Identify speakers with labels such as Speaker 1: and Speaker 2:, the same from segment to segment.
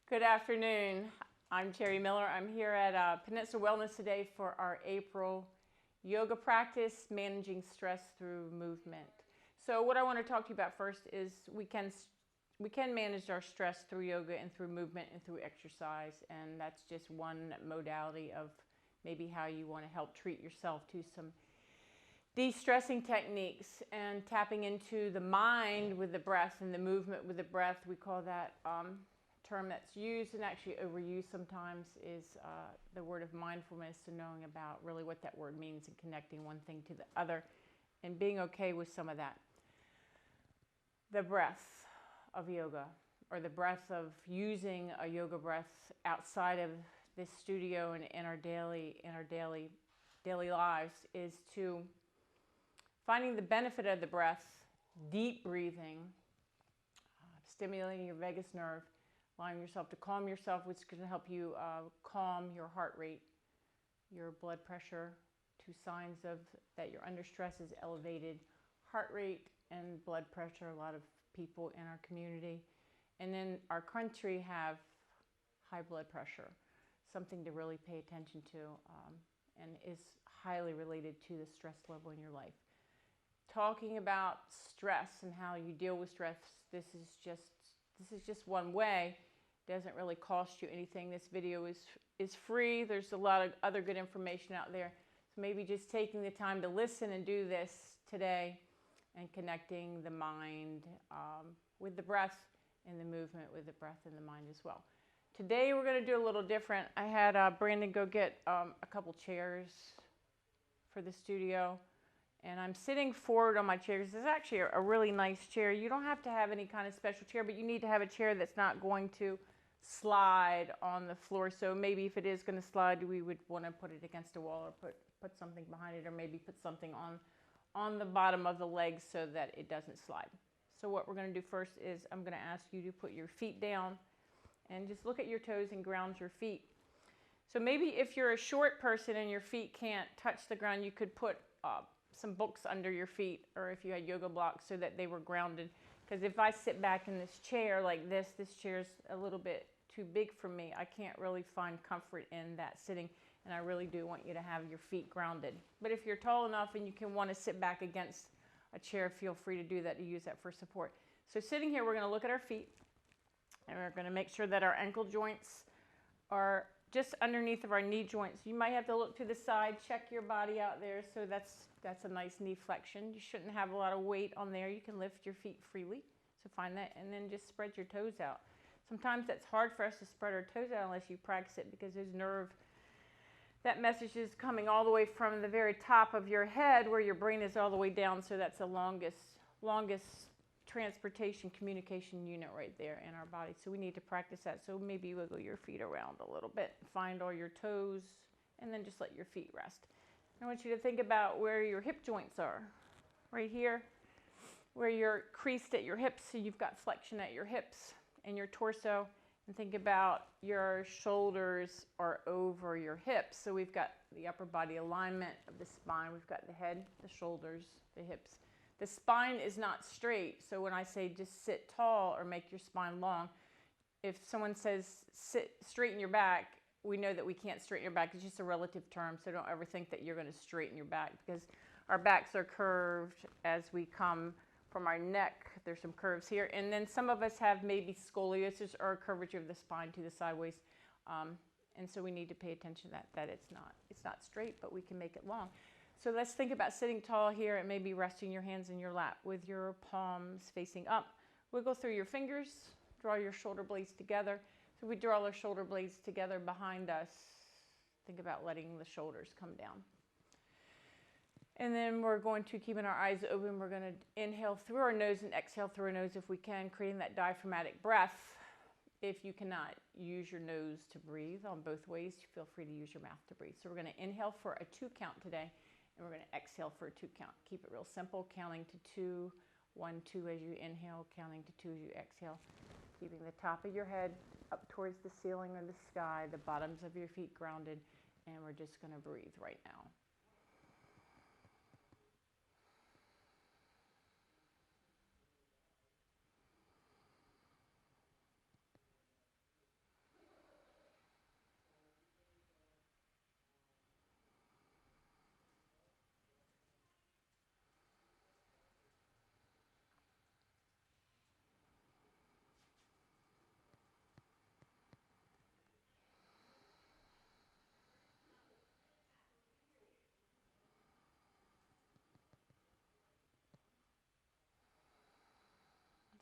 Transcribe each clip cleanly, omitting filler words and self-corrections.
Speaker 1: Good afternoon. I'm Jeri Miller. I'm here at Peninsula Wellness today for our April yoga practice, managing stress through movement. So what I want to talk to you about first is we can manage our stress through yoga and through movement and through exercise, and that's just one modality of maybe how you want to help treat yourself to some de-stressing techniques and tapping into the mind with the breath and the movement with the breath. We call that term that's used and actually overused sometimes is the word of mindfulness, and knowing about really what that word means and connecting one thing to the other and being okay with some of that. The breath of yoga, or the breath of using a yoga breath outside of this studio and in our daily lives, is to finding the benefit of the breath, deep breathing, stimulating your vagus nerve, allowing yourself to calm yourself, which is going to help you calm your heart rate, your blood pressure. Two signs of that you're under stress is elevated heart rate and blood pressure. A lot of people in our community and in our country have high blood pressure, something to really pay attention to, and is highly related to the stress level in your life. Talking about stress and how you deal with stress, this is just one way. It doesn't really cost you anything. This video is free. There's a lot of other good information out there. So maybe just taking the time to listen and do this today, and connecting the mind with the breath and the movement with the breath and the mind as well. Today we're going to do a little different. I had Brandon go get a couple chairs for the studio. And I'm sitting forward on my chair. This is actually a really nice chair. You don't have to have any kind of special chair, but you need to have a chair that's not going to slide on the floor. So maybe if it is going to slide, we would want to put it against a wall, or put something behind it, or maybe put something on the bottom of the legs so that it doesn't slide. So what we're going to do first is I'm going to ask you to put your feet down and just look at your toes and ground your feet. So maybe if you're a short person and your feet can't touch the ground, you could put some books under your feet, or if you had yoga blocks, so that they were grounded. Because if I sit back in this chair like this chair's a little bit too big for me. I can't really find comfort in that sitting, and I really do want you to have your feet grounded. But if you're tall enough and you can want to sit back against a chair, feel free to do that, to use that for support. So sitting here, we're going to look at our feet, and we're going to make sure that our ankle joints are just underneath of our knee joints. You might have to look to the side, check your body out there. So that's a nice knee flexion. You shouldn't have a lot of weight on there. You can lift your feet freely. So find that, and then just spread your toes out. Sometimes that's hard for us to spread our toes out unless you practice it, because there's nerve. That message is coming all the way from the very top of your head, where your brain is all the way down. So that's the longest transportation communication unit right there in our body. So we need to practice that. So maybe wiggle your feet around a little bit, find all your toes, and then just let your feet rest. I want you to think about where your hip joints are. Right here, where you're creased at your hips, so you've got flexion at your hips and your torso. And think about your shoulders are over your hips. So we've got the upper body alignment of the spine. We've got the head, the shoulders, the hips. The spine is not straight, so when I say just sit tall or make your spine long, if someone says straighten your back, we know that we can't straighten your back. It's just a relative term, so don't ever think that you're going to straighten your back, because our backs are curved as we come from our neck. There's some curves here, and then some of us have maybe scoliosis or a curvature of the spine to the sideways, and so we need to pay attention to that it's not straight, but we can make it long. So let's think about sitting tall here, and maybe resting your hands in your lap with your palms facing up. Wiggle through your fingers, draw your shoulder blades together. So we draw our shoulder blades together behind us. Think about letting the shoulders come down. And then we're going to, keeping our eyes open, we're going to inhale through our nose and exhale through our nose if we can, creating that diaphragmatic breath. If you cannot use your nose to breathe on both ways, feel free to use your mouth to breathe. So we're going to inhale for a 2 count today. And we're going to exhale for a 2 count. Keep it real simple, counting to 2, 1, 2 as you inhale, counting to 2 as you exhale. Keeping the top of your head up towards the ceiling or the sky, the bottoms of your feet grounded, and we're just going to breathe right now.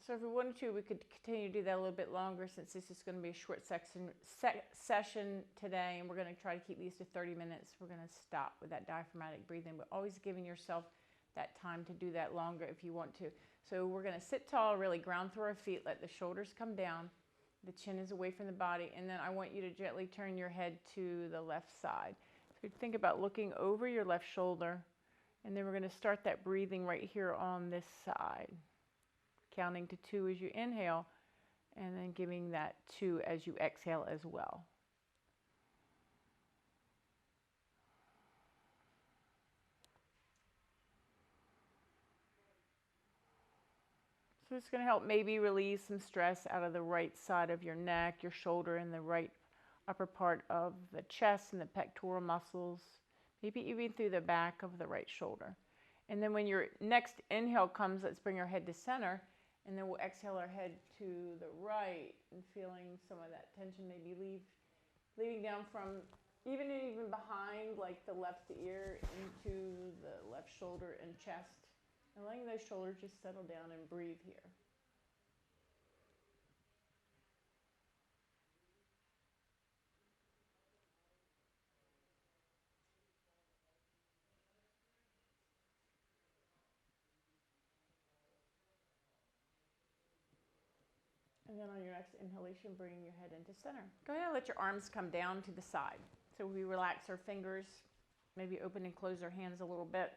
Speaker 1: So if we wanted to, we could continue to do that a little bit longer since this is going to be a short session today, and we're going to try to keep these to 30 minutes. We're going to stop with that diaphragmatic breathing, but always giving yourself that time to do that longer if you want to. So we're going to sit tall, really ground through our feet, let the shoulders come down, the chin is away from the body, and then I want you to gently turn your head to the left side. So think about looking over your left shoulder, and then we're going to start that breathing right here on this side. Counting to 2 as you inhale, and then giving that 2 as you exhale as well. So it's going to help maybe release some stress out of the right side of your neck, your shoulder, and the right upper part of the chest and the pectoral muscles, maybe even through the back of the right shoulder. And then when your next inhale comes, let's bring our head to center. And then we'll exhale our head to the right and feeling some of that tension maybe leaving down from even behind, like the left ear, into the left shoulder and chest. And letting those shoulders just settle down and breathe here. And then on your next inhalation, bringing your head into center. Go ahead and let your arms come down to the side. So we relax our fingers, maybe open and close our hands a little bit.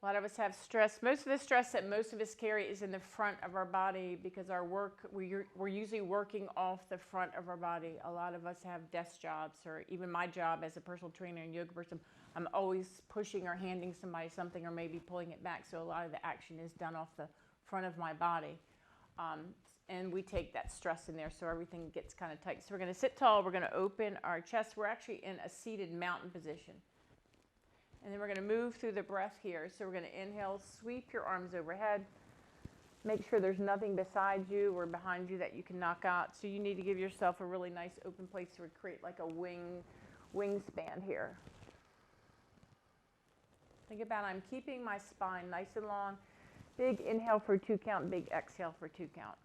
Speaker 1: A lot of us have stress. Most of the stress that most of us carry is in the front of our body because our work, we're usually working off the front of our body. A lot of us have desk jobs, or even my job as a personal trainer and yoga person, I'm always pushing or handing somebody something or maybe pulling it back. So a lot of the action is done off the front of my body. And we take that stress in there, so everything gets kind of tight. So we're going to sit tall. We're going to open our chest. We're actually in a seated mountain position. And then we're going to move through the breath here. So we're going to inhale, sweep your arms overhead. Make sure there's nothing beside you or behind you that you can knock out. So you need to give yourself a really nice open place to create like a wingspan here. Think about I'm keeping my spine nice and long. Big inhale for 2 count, big exhale for 2 count.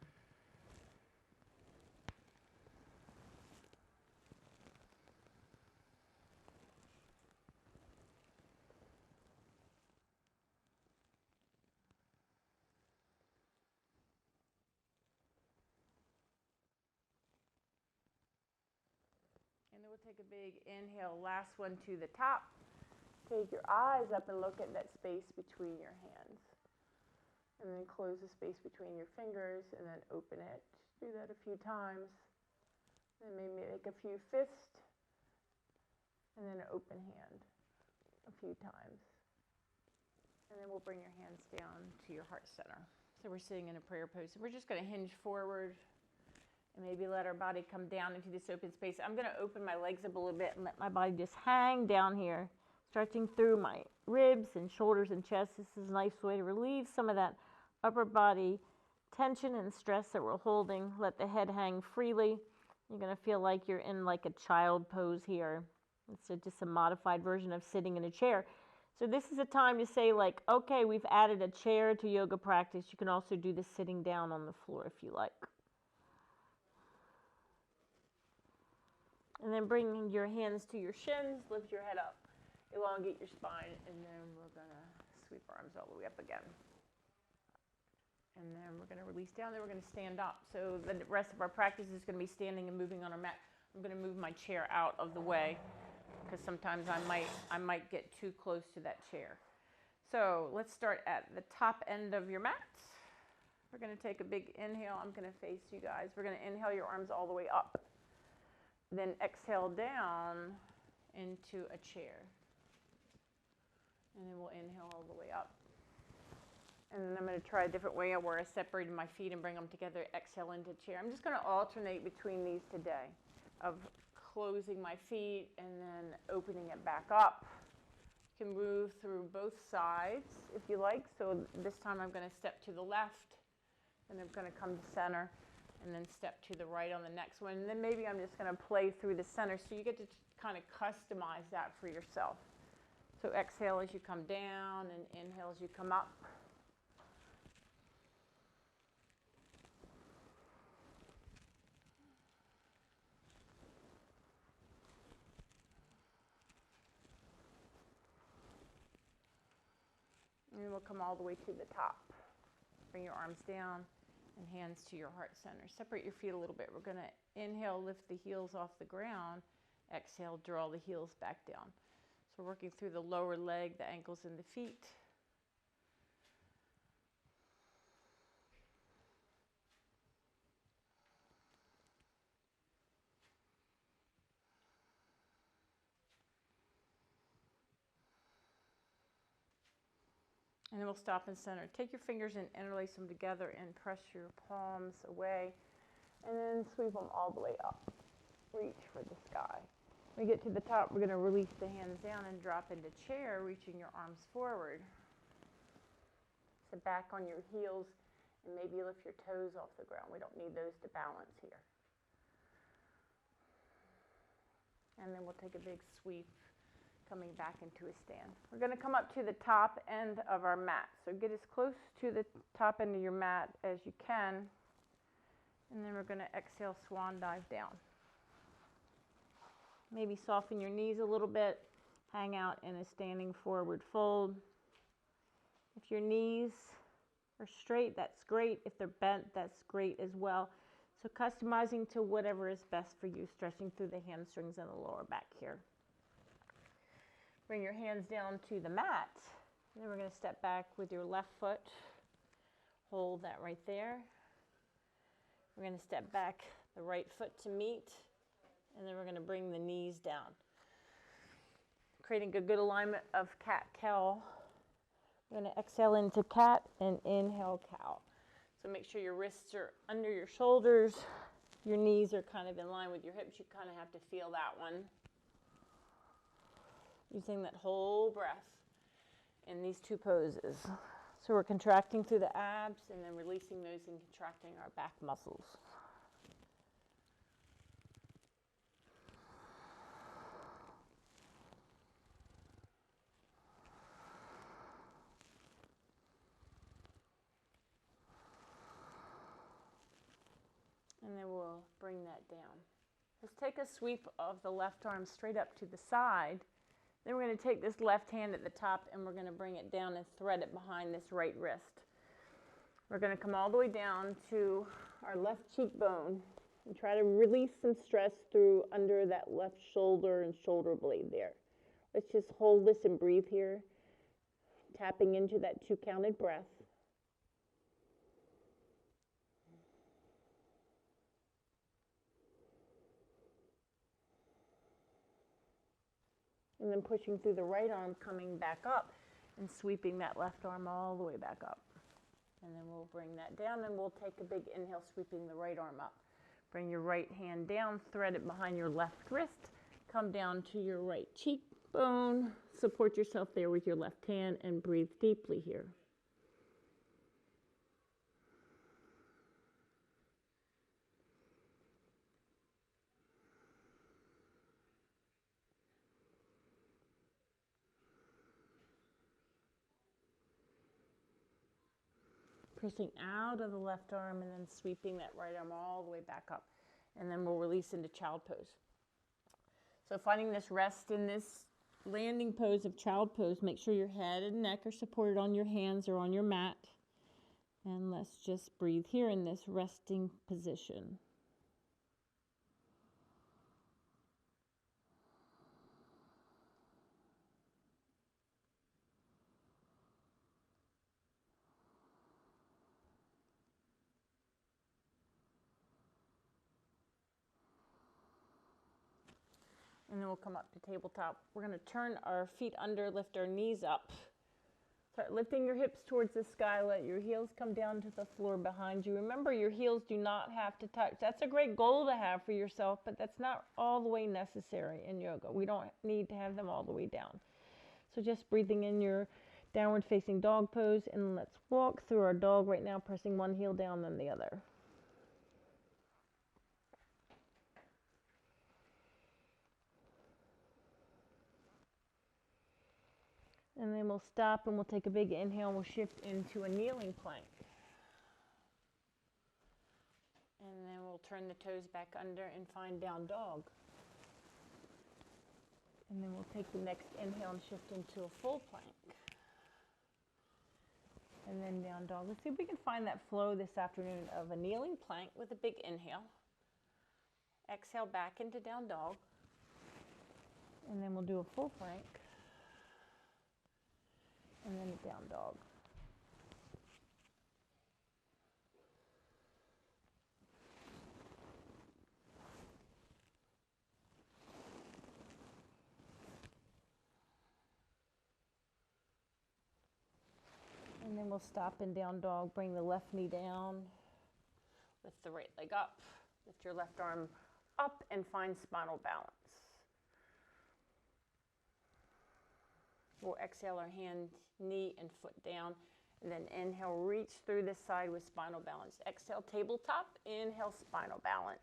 Speaker 1: And then we'll take a big inhale, last one to the top. Take your eyes up and look at that space between your hands. And then close the space between your fingers and then open it. Do that a few times. Then maybe make a few fists. And then an open hand a few times. And then we'll bring your hands down to your heart center. So we're sitting in a prayer pose. We're just going to hinge forward and maybe let our body come down into this open space. I'm going to open my legs up a little bit and let my body just hang down here, stretching through my ribs and shoulders and chest. This is a nice way to relieve some of that upper body tension and stress that we're holding. Let the head hang freely. You're going to feel like you're in like a child pose here. It's just a modified version of sitting in a chair. So this is a time to say like, okay, we've added a chair to yoga practice. You can also do this sitting down on the floor if you like. And then bring your hands to your shins, lift your head up, elongate your spine, and then we're going to sweep our arms all the way up again. And then we're going to release down, then we're going to stand up. So the rest of our practice is going to be standing and moving on our mat. I'm going to move my chair out of the way because sometimes I might get too close to that chair. So let's start at the top end of your mat. We're going to take a big inhale. I'm going to face you guys. We're going to inhale your arms all the way up. Then exhale down into a chair. And then we'll inhale all the way up. And then I'm going to try a different way where I separated my feet and bring them together. Exhale into chair. I'm just going to alternate between these today of closing my feet and then opening it back up. You can move through both sides if you like. So this time I'm going to step to the left and I'm going to come to center and then step to the right on the next one. And then maybe I'm just going to play through the center so you get to kind of customize that for yourself. So exhale as you come down and inhale as you come up. And then we'll come all the way to the top. Bring your arms down and hands to your heart center. Separate your feet a little bit. We're going to inhale, lift the heels off the ground. Exhale, draw the heels back down. So we're working through the lower leg, the ankles, and the feet. And then we'll stop in center. Take your fingers and interlace them together and press your palms away. And then sweep them all the way up. Reach for the sky. When we get to the top, we're going to release the hands down and drop into chair, reaching your arms forward. Sit back on your heels and maybe lift your toes off the ground. We don't need those to balance here. And then we'll take a big sweep, coming back into a stand. We're going to come up to the top end of our mat. So get as close to the top end of your mat as you can. And then we're going to exhale, swan dive down. Maybe soften your knees a little bit. Hang out in a standing forward fold. If your knees are straight, that's great. If they're bent, that's great as well. So customizing to whatever is best for you, stretching through the hamstrings and the lower back here. Bring your hands down to the mat. And then we're going to step back with your left foot. Hold that right there. We're going to step back the right foot to meet. And then we're going to bring the knees down. Creating a good alignment of cat-cow. We're going to exhale into cat and inhale cow. So make sure your wrists are under your shoulders. Your knees are kind of in line with your hips. You kind of have to feel that one. Using that whole breath in these two poses. So we're contracting through the abs and then releasing those and contracting our back muscles. And then we'll bring that down. Let's take a sweep of the left arm straight up to the side. Then we're going to take this left hand at the top and we're going to bring it down and thread it behind this right wrist. We're going to come all the way down to our left cheekbone and try to release some stress through under that left shoulder and shoulder blade there. Let's just hold this and breathe here, tapping into that 2 counted breath. And then pushing through the right arm, coming back up and sweeping that left arm all the way back up. And then we'll bring that down and we'll take a big inhale, sweeping the right arm up. Bring your right hand down, thread it behind your left wrist, come down to your right cheekbone, support yourself there with your left hand and breathe deeply here. Pushing out of the left arm and then sweeping that right arm all the way back up. And then we'll release into child pose. So finding this rest in this landing pose of child pose, make sure your head and neck are supported on your hands or on your mat. And let's just breathe here in this resting position. And then we'll come up to tabletop. We're going to turn our feet under, lift our knees up. Start lifting your hips towards the sky. Let your heels come down to the floor behind you. Remember, your heels do not have to touch. That's a great goal to have for yourself, but that's not all the way necessary in yoga. We don't need to have them all the way down. So just breathing in your downward facing dog pose, and let's walk through our dog right now, pressing one heel down, then the other. And then we'll stop and we'll take a big inhale and we'll shift into a kneeling plank. And then we'll turn the toes back under and find down dog. And then we'll take the next inhale and shift into a full plank. And then down dog. Let's see if we can find that flow this afternoon of a kneeling plank with a big inhale. Exhale back into down dog. And then we'll do a full plank. And then a down dog. And then we'll stop in down dog, bring the left knee down, lift the right leg up, lift your left arm up and find spinal balance. We'll exhale our hand, knee and foot down, and then inhale, reach through this side with spinal balance. Exhale, tabletop, inhale, spinal balance.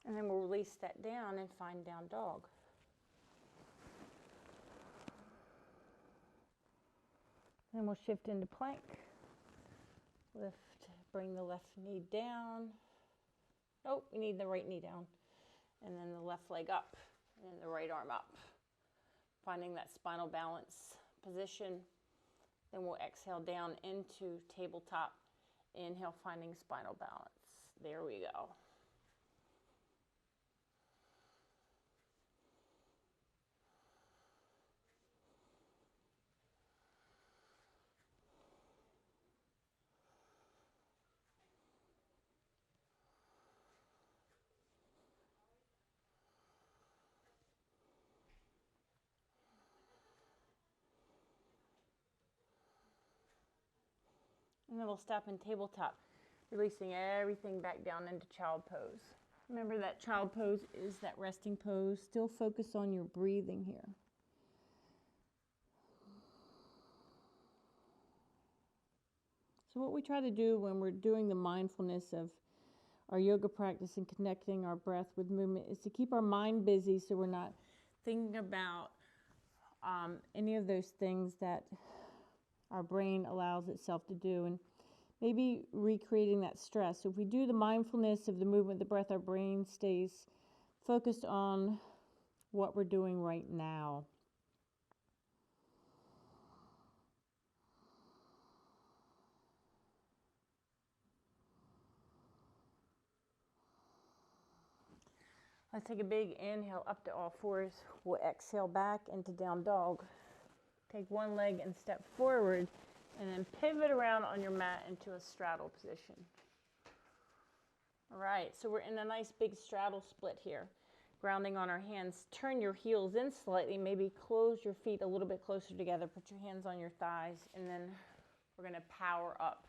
Speaker 1: And then we'll release that down and find down dog. Then we'll shift into plank. Lift, bring the left knee down. Oh, we need the right knee down. And then the left leg up, and then the right arm up. Finding that spinal balance position. Then we'll exhale down into tabletop. Inhale, finding spinal balance. There we go. And then we'll stop in tabletop, releasing everything back down into child pose. Remember that child pose is that resting pose. Still focus on your breathing here. So what we try to do when we're doing the mindfulness of our yoga practice and connecting our breath with movement is to keep our mind busy so we're not thinking about any of those things that our brain allows itself to do, and maybe recreating that stress. So if we do the mindfulness of the movement, the breath, our brain stays focused on what we're doing right now. Let's take a big inhale up to all fours. We'll exhale back into down dog. Take one leg and step forward, and then pivot around on your mat into a straddle position. All right, so we're in a nice big straddle split here. Grounding on our hands. Turn your heels in slightly, maybe close your feet a little bit closer together. Put your hands on your thighs, and then we're going to power up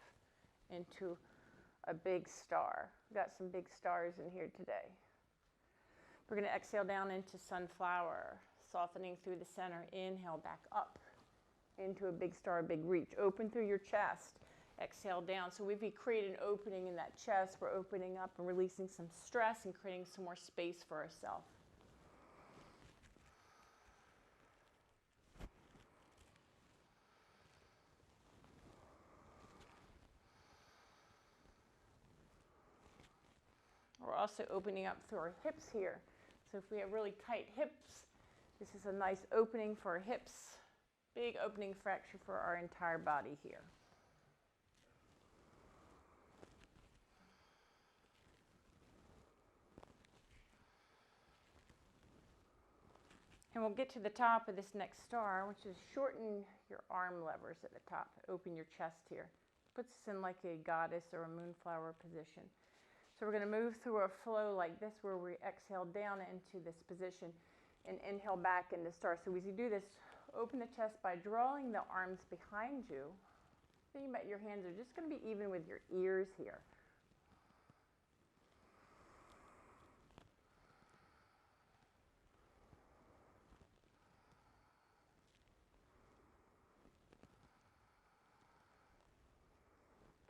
Speaker 1: into a big star. We've got some big stars in here today. We're going to exhale down into sunflower, softening through the center. Inhale back up into a big star, a big reach. Open through your chest. Exhale down. So if we create an opening in that chest, we're opening up and releasing some stress and creating some more space for ourselves. We're also opening up through our hips here. So if we have really tight hips, this is a nice opening for our hips. Big opening fracture for our entire body here. And we'll get to the top of this next star, which is shorten your arm levers at the top. Open your chest here. Puts us in like a goddess or a moonflower position. So we're going to move through a flow like this where we exhale down into this position and inhale back into star. So as you do this, open the chest by drawing the arms behind you. Think about your hands are just going to be even with your ears here.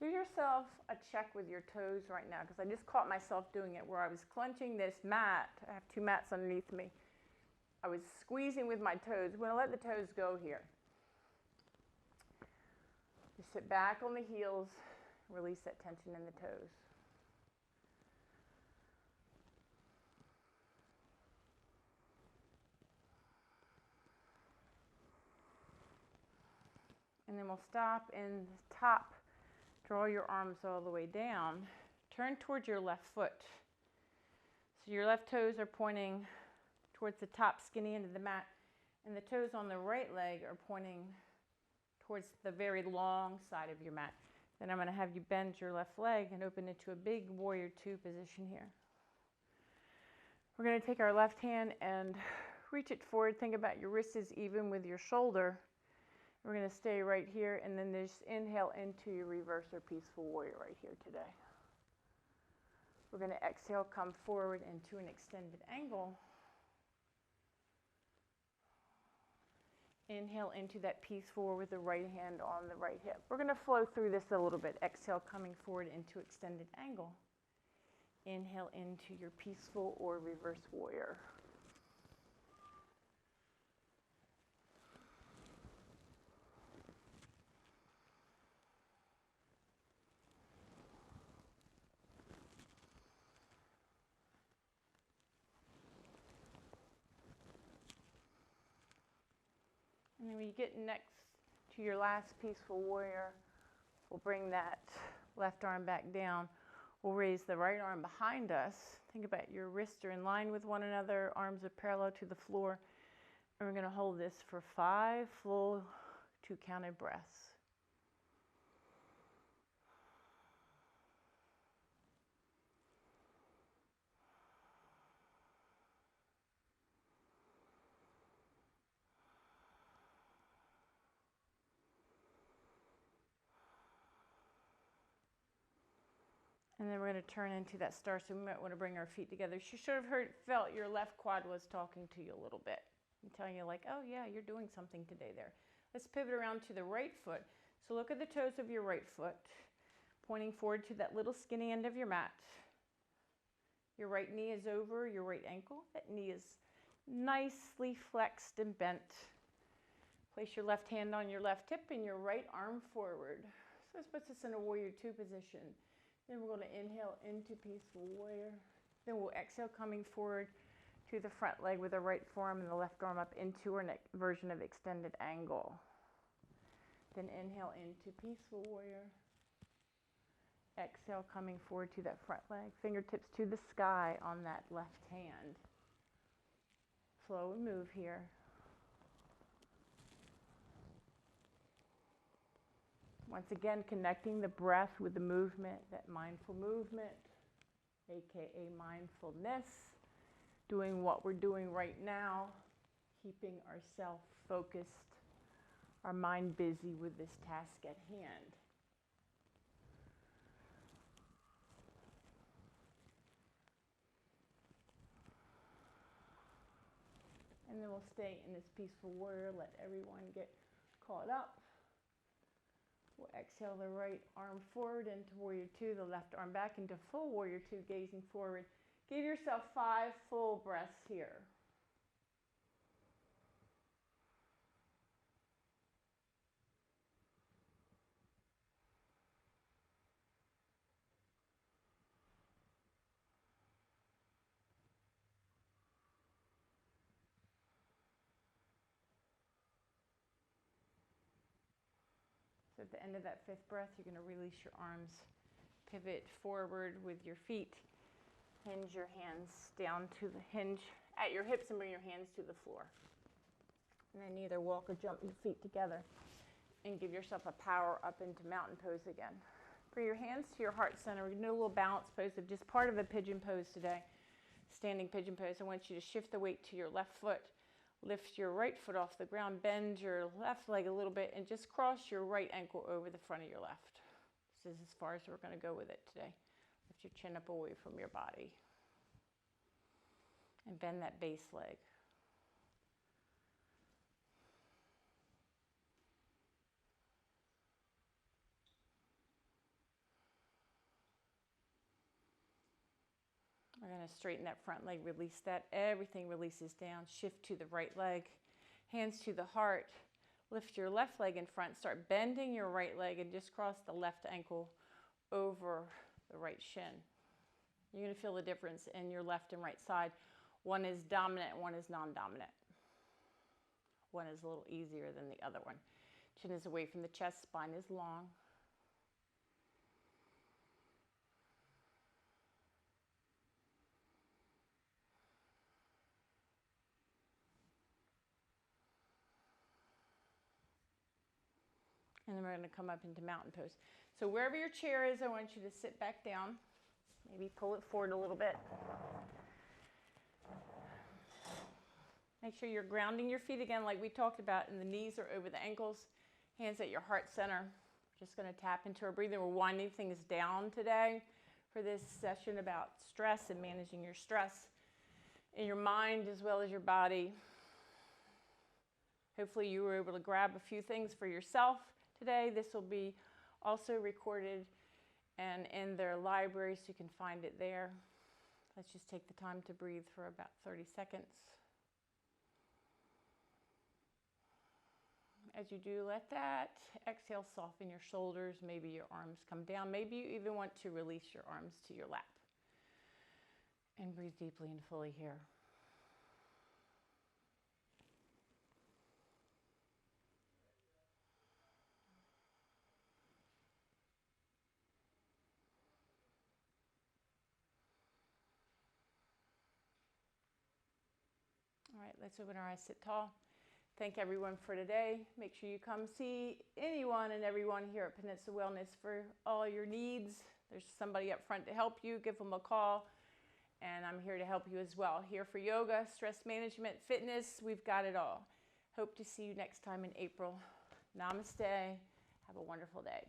Speaker 1: Do yourself a check with your toes right now, because I just caught myself doing it where I was clenching this mat. I have two mats underneath me. I was squeezing with my toes. I'm going to let the toes go here. Just sit back on the heels, release that tension in the toes. And then we'll stop in the top. Draw your arms all the way down. Turn towards your left foot. So your left toes are pointing towards the top skinny end of the mat, and the toes on the right leg are pointing towards the very long side of your mat. Then I'm going to have you bend your left leg and open it to a big warrior two position here. We're going to take our left hand and reach it forward. Think about your wrist is even with your shoulder. We're going to stay right here, and then just inhale into your reverse or peaceful warrior right here today. We're going to exhale, come forward into an extended angle. Inhale into that peaceful with the right hand on the right hip. We're going to flow through this a little bit. Exhale, coming forward into extended angle. Inhale into your peaceful or reverse warrior. And then when you get next to your last peaceful warrior, we'll bring that left arm back down. We'll raise the right arm behind us. Think about your wrists are in line with one another, arms are parallel to the floor. And we're going to hold this for 5 full 2 counted breaths. And then we're going to turn into that star, so we might want to bring our feet together. You should have felt your left quad was talking to you a little bit. I'm telling you like, oh yeah, you're doing something today there. Let's pivot around to the right foot. So look at the toes of your right foot, pointing forward to that little skinny end of your mat. Your right knee is over your right ankle. That knee is nicely flexed and bent. Place your left hand on your left hip and your right arm forward. So this puts us in a warrior two position. Then we're going to inhale into peaceful warrior. Then we'll exhale, coming forward to the front leg with the right forearm and the left arm up into our version of extended angle. Then inhale into peaceful warrior. Exhale, coming forward to that front leg. Fingertips to the sky on that left hand. Flow and move here. Once again, connecting the breath with the movement, that mindful movement, aka mindfulness, doing what we're doing right now, keeping ourselves focused, our mind busy with this task at hand. And then we'll stay in this peaceful warrior, let everyone get caught up. We'll exhale the right arm forward into warrior two, the left arm back into full warrior two, gazing forward. Give yourself 5 full breaths here. So at the end of that 5th breath, you're going to release your arms, pivot forward with your feet, hinge your hands down to the hinge at your hips and bring your hands to the floor. And then either walk or jump your feet together and give yourself a power up into mountain pose again. Bring your hands to your heart center. We're going to do a little balance pose of just part of a pigeon pose today. Standing pigeon pose. I want you to shift the weight to your left foot. Lift your right foot off the ground, bend your left leg a little bit, and just cross your right ankle over the front of your left. This is as far as we're going to go with it today. Lift your chin up away from your body. And bend that base leg. of straighten that front leg, release that. Everything releases down. Shift to the right leg. Hands to the heart. Lift your left leg in front. Start bending your right leg and just cross the left ankle over the right shin. You're going to feel the difference in your left and right side. One is dominant, one is non-dominant. One is a little easier than the other one. Chin is away from the chest, spine is long. And then we're going to come up into mountain pose. So wherever your chair is, I want you to sit back down. Maybe pull it forward a little bit. Make sure you're grounding your feet again like we talked about, and the knees are over the ankles, hands at your heart center. Just going to tap into our breathing. We're winding things down today for this session about stress and managing your stress in your mind as well as your body. Hopefully you were able to grab a few things for yourself today. This will be also recorded and in their library, so you can find it there. Let's just take the time to breathe for about 30 seconds. As you do, let that exhale soften your shoulders. Maybe your arms come down. Maybe you even want to release your arms to your lap. And breathe deeply and fully here. All right, let's open our eyes, sit tall. Thank everyone for today. Make sure you come see anyone and everyone here at Peninsula Wellness for all your needs. There's somebody up front to help you. Give them a call. And I'm here to help you as well. Here for yoga, stress management, fitness. We've got it all. Hope to see you next time in April. Namaste. Have a wonderful day.